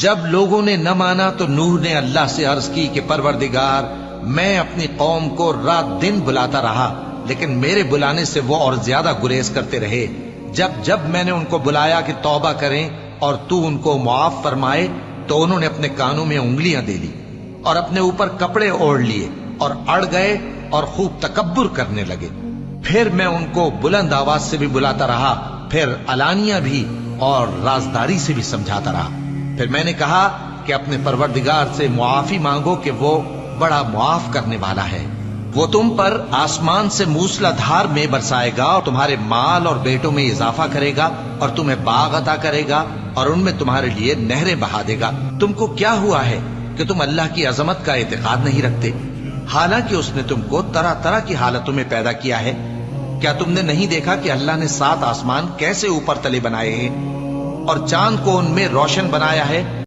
جب لوگوں نے نہ مانا تو نوح نے اللہ سے عرض کی کہ پروردگار، میں اپنی قوم کو رات دن بلاتا رہا، لیکن میرے بلانے سے وہ اور زیادہ گریز کرتے رہے۔ جب میں نے ان کو بلایا کہ توبہ کریں اور تو ان کو معاف فرمائے، تو انہوں نے اپنے کانوں میں انگلیاں دے لی اور اپنے اوپر کپڑے اوڑھ لیے اور اڑ گئے اور خوب تکبر کرنے لگے۔ پھر میں ان کو بلند آواز سے بھی بلاتا رہا، پھر علانیہ بھی اور رازداری سے بھی سمجھاتا رہا۔ پھر میں نے کہا کہ اپنے پروردگار سے معافی مانگو کہ وہ بڑا معاف کرنے والا ہے۔ وہ تم پر آسمان سے موسلا دھار میں برسائے گا اور تمہارے مال اور بیٹوں میں اضافہ کرے گا اور تمہیں باغ عطا کرے گا اور ان میں تمہارے لیے نہریں بہا دے گا۔ تم کو کیا ہوا ہے کہ تم اللہ کی عظمت کا اعتقاد نہیں رکھتے، حالانکہ اس نے تم کو طرح طرح کی حالتوں میں پیدا کیا ہے؟ کیا تم نے نہیں دیکھا کہ اللہ نے 7 آسمان کیسے اوپر تلے بنائے ہیں اور چاند کو ان میں روشن بنایا ہے؟